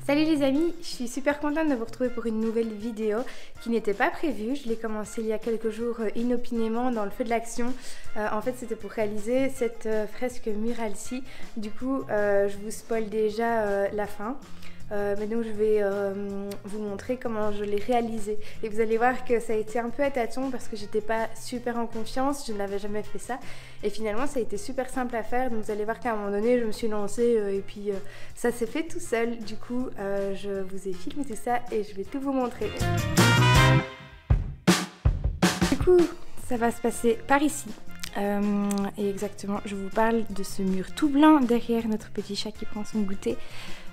Salut les amis, je suis super contente de vous retrouver pour une nouvelle vidéo qui n'était pas prévue. Je l'ai commencé il y a quelques jours inopinément dans le feu de l'action. En fait c'était pour réaliser cette fresque murale-ci. Du coup je vous spoil déjà la fin. Mais donc je vais vous montrer comment je l'ai réalisé et vous allez voir que ça a été un peu à tâtons parce que j'étais pas super en confiance, je n'avais jamais fait ça et finalement ça a été super simple à faire. Donc vous allez voir qu'à un moment donné je me suis lancée et puis ça s'est fait tout seul. Du coup je vous ai filmé tout ça et je vais tout vous montrer. Du coup ça va se passer par ici. Et exactement, je vous parle de ce mur tout blanc derrière notre petit chat qui prend son goûter.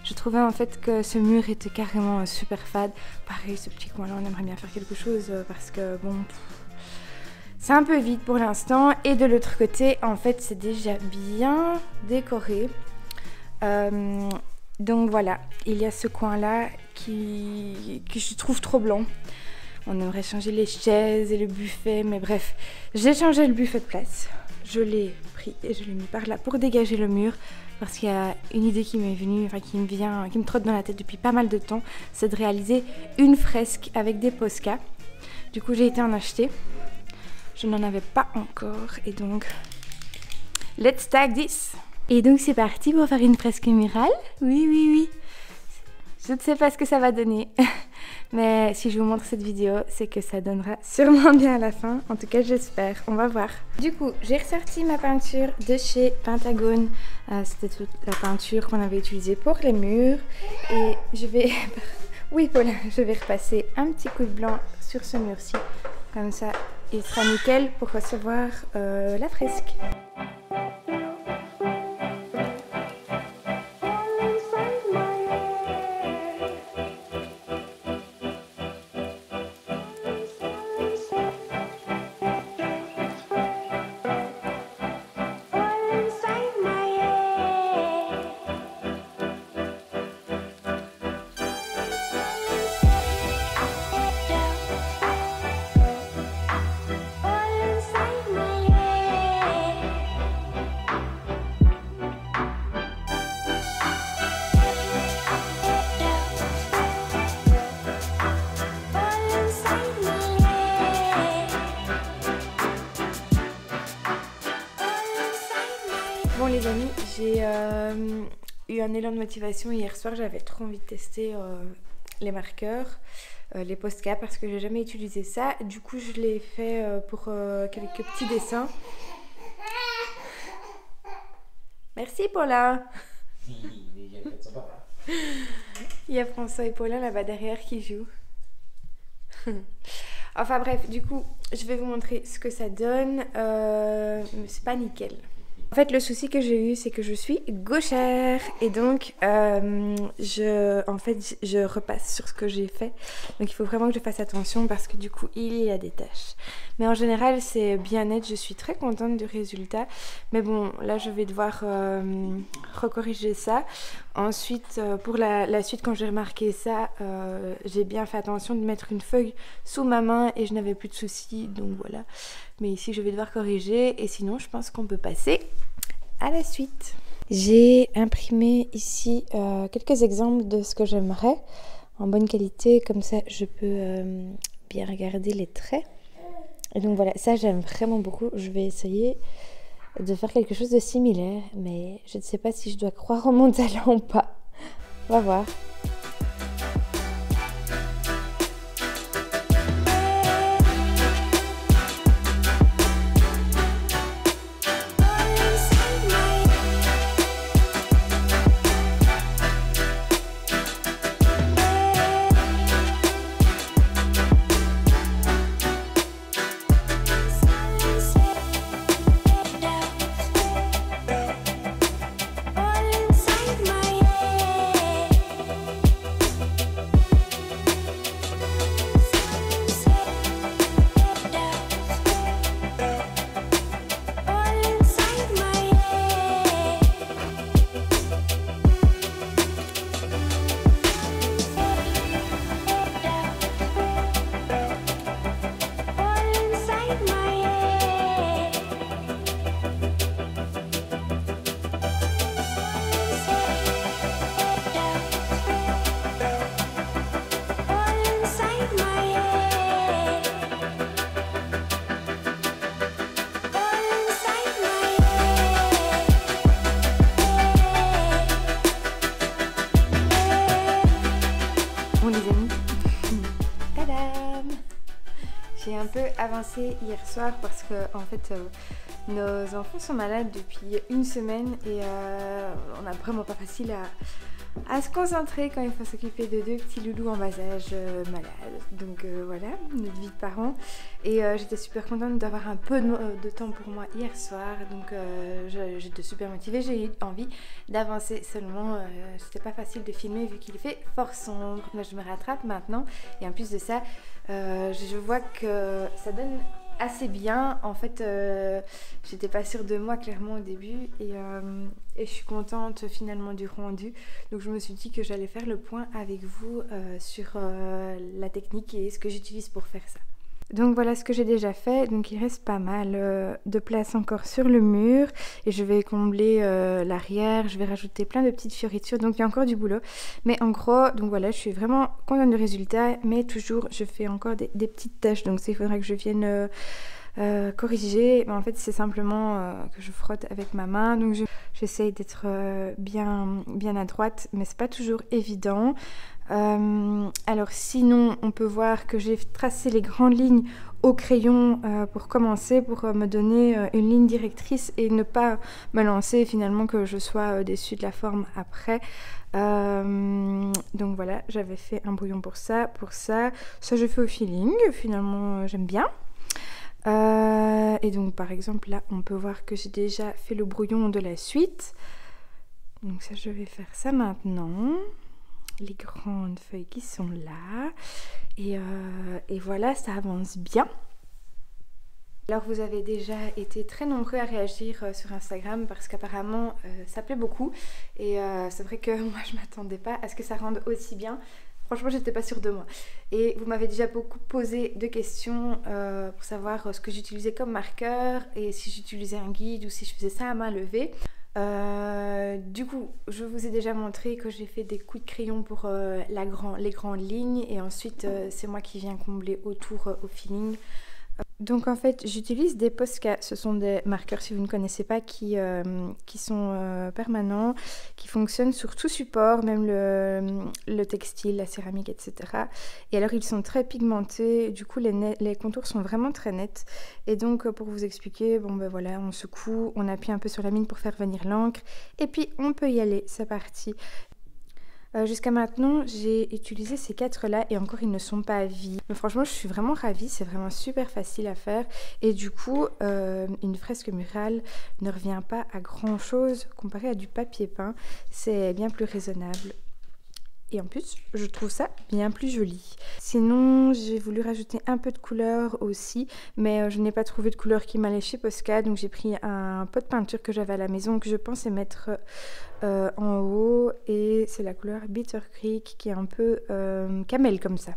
Je trouvais en fait que ce mur était carrément super fade. Pareil, ce petit coin là, on aimerait bien faire quelque chose parce que bon, c'est un peu vide pour l'instant. Et de l'autre côté, en fait, c'est déjà bien décoré. Donc voilà, il y a ce coin là que je trouve trop blanc. On aimerait changer les chaises et le buffet, mais bref, j'ai changé le buffet de place. Je l'ai pris et je l'ai mis par là pour dégager le mur. Parce qu'il y a une idée qui m'est venue, enfin qui me trotte dans la tête depuis pas mal de temps, c'est de réaliser une fresque avec des Posca. Du coup j'ai été en acheter. Je n'en avais pas encore et donc let's tag this. Et donc c'est parti pour faire une fresque murale. Oui. Je ne sais pas ce que ça va donner, mais si je vous montre cette vidéo, c'est que ça donnera sûrement bien à la fin. En tout cas, j'espère. On va voir. Du coup, j'ai ressorti ma peinture de chez Pentagone. C'était toute la peinture qu'on avait utilisée pour les murs. Et je vais... Oui, Paula, je vais repasser un petit coup de blanc sur ce mur-ci. Comme ça, il sera nickel pour recevoir la fresque. Bon les amis, j'ai eu un élan de motivation hier soir, j'avais trop envie de tester les marqueurs, les Posca parce que j'ai jamais utilisé ça. Du coup je l'ai fait pour quelques petits dessins. Merci Paula. Il y a François et Paula là-bas derrière qui jouent. Enfin bref, du coup je vais vous montrer ce que ça donne, c'est pas nickel. En fait, le souci que j'ai eu, c'est que je suis gauchère et donc je repasse sur ce que j'ai fait. Donc il faut vraiment que je fasse attention parce que du coup, il y a des taches. Mais en général, c'est bien net. Je suis très contente du résultat. Mais bon, là, je vais devoir recorriger ça. Ensuite, pour la suite, quand j'ai remarqué ça, j'ai bien fait attention de mettre une feuille sous ma main et je n'avais plus de soucis. Donc voilà. Mais ici, je vais devoir corriger et sinon, je pense qu'on peut passer à la suite. J'ai imprimé ici quelques exemples de ce que j'aimerais en bonne qualité. Comme ça, je peux bien regarder les traits. Et donc voilà, ça, j'aime vraiment beaucoup. Je vais essayer de faire quelque chose de similaire. Mais je ne sais pas si je dois croire en mon talent ou pas. On va voir. Bon les amis, tadam! J'ai un peu avancé hier soir parce que en fait nos enfants sont malades depuis une semaine et on n'a vraiment pas facile à se concentrer quand il faut s'occuper de deux petits loulous en bas âge malades. Donc voilà, notre vie de parents. Et j'étais super contente d'avoir un peu de temps pour moi hier soir. Donc j'étais super motivée, j'ai eu envie d'avancer. Seulement, c'était pas facile de filmer vu qu'il fait fort sombre. Mais je me rattrape maintenant. Et en plus de ça, je vois que ça donne assez bien. En fait, j'étais pas sûre de moi clairement au début et je suis contente finalement du rendu. Donc je me suis dit que j'allais faire le point avec vous sur la technique et ce que j'utilise pour faire ça. Donc voilà ce que j'ai déjà fait. Donc il reste pas mal de place encore sur le mur et je vais combler l'arrière, je vais rajouter plein de petites fioritures, donc il y a encore du boulot. Mais en gros, donc voilà, je suis vraiment contente du résultat, mais toujours je fais encore des petites taches, donc il faudra que je vienne corriger. Mais en fait c'est simplement que je frotte avec ma main, donc j'essaye d'être bien à droite, mais c'est pas toujours évident. Alors sinon on peut voir que j'ai tracé les grandes lignes au crayon pour commencer, pour me donner une ligne directrice et ne pas me lancer finalement que je sois déçue de la forme après. Donc voilà, j'avais fait un brouillon pour ça je fais au feeling, finalement j'aime bien. Et donc par exemple là on peut voir que j'ai déjà fait le brouillon de la suite, donc ça je vais faire ça maintenant. Les grandes feuilles qui sont là et voilà, ça avance bien. Alors vous avez déjà été très nombreux à réagir sur Instagram parce qu'apparemment ça plaît beaucoup et c'est vrai que moi je m'attendais pas à ce que ça rende aussi bien. Franchement j'étais pas sûre de moi et vous m'avez déjà beaucoup posé de questions pour savoir ce que j'utilisais comme marqueur et si j'utilisais un guide ou si je faisais ça à main levée. Du coup, je vous ai déjà montré que j'ai fait des coups de crayon pour les grandes lignes et ensuite c'est moi qui viens combler autour au feeling. Donc en fait j'utilise des Posca, ce sont des marqueurs si vous ne connaissez pas qui sont permanents, qui fonctionnent sur tout support, même le textile, la céramique, etc. Et alors ils sont très pigmentés, du coup les contours sont vraiment très nets. Et donc pour vous expliquer, bon ben voilà, on secoue, on appuie un peu sur la mine pour faire venir l'encre et puis on peut y aller, c'est parti. Jusqu'à maintenant, j'ai utilisé ces 4 là et encore ils ne sont pas à vie. Mais franchement, je suis vraiment ravie, c'est vraiment super facile à faire. Et du coup, une fresque murale ne revient pas à grand chose comparé à du papier peint. C'est bien plus raisonnable. Et en plus, je trouve ça bien plus joli. Sinon, j'ai voulu rajouter un peu de couleur aussi, mais je n'ai pas trouvé de couleur qui m'allait chez Posca. Donc j'ai pris un pot de peinture que j'avais à la maison que je pensais mettre en haut. Et c'est la couleur Bitter Creek qui est un peu camel comme ça.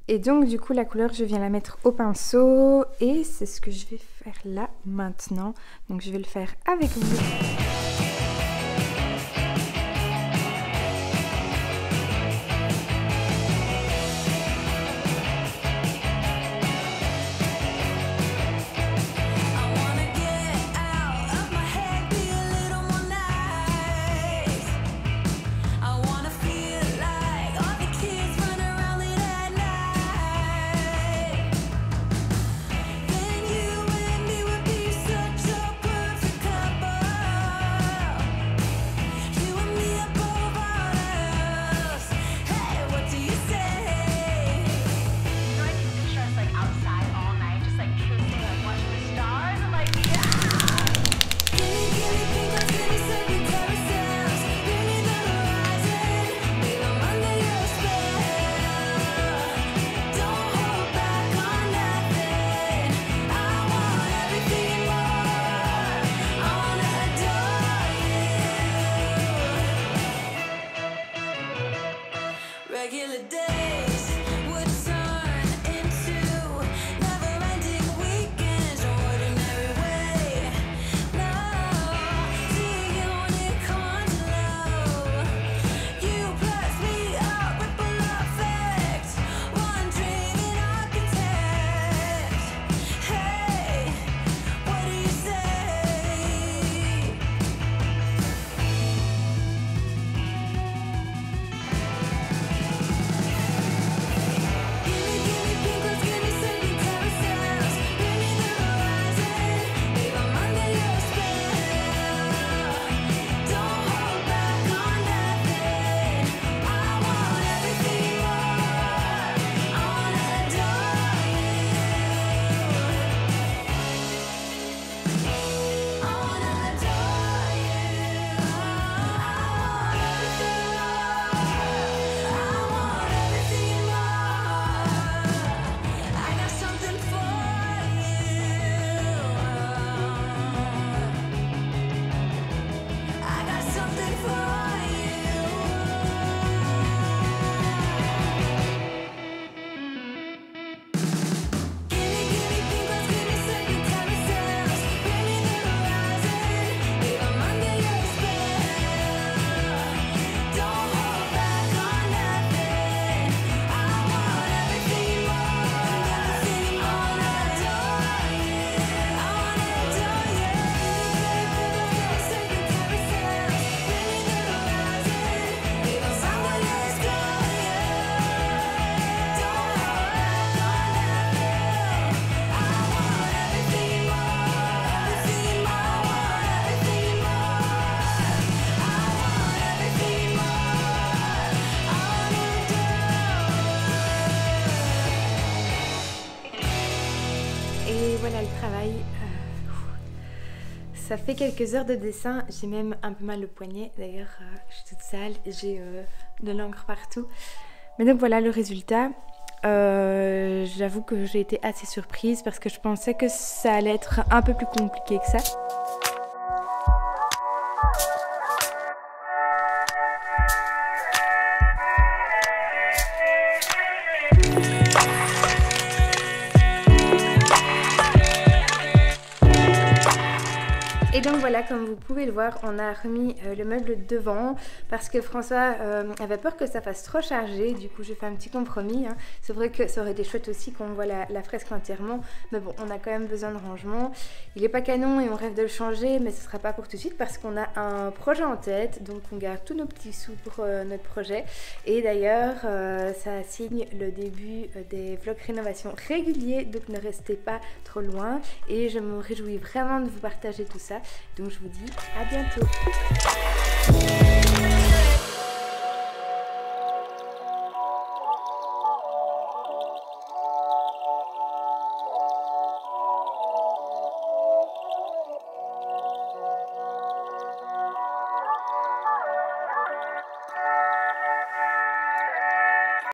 Et donc du coup la couleur je viens la mettre au pinceau et c'est ce que je vais faire là maintenant. Donc je vais le faire avec vous. ça fait quelques heures de dessin, j'ai même un peu mal au poignet, d'ailleurs je suis toute sale, j'ai de l'encre partout. Mais donc voilà le résultat. J'avoue que j'ai été assez surprise parce que je pensais que ça allait être un peu plus compliqué que ça. Et donc voilà, comme vous pouvez le voir, on a remis le meuble devant parce que François avait peur que ça fasse trop chargé. Du coup, j'ai fait un petit compromis. Hein. C'est vrai que ça aurait été chouette aussi qu'on voit la fresque entièrement. Mais bon, on a quand même besoin de rangement. Il n'est pas canon et on rêve de le changer, mais ce ne sera pas pour tout de suite parce qu'on a un projet en tête. Donc on garde tous nos petits sous pour notre projet. Et d'ailleurs, ça signe le début des vlogs rénovation réguliers. Donc ne restez pas trop loin. Et je me réjouis vraiment de vous partager tout ça. Donc je vous dis à bientôt.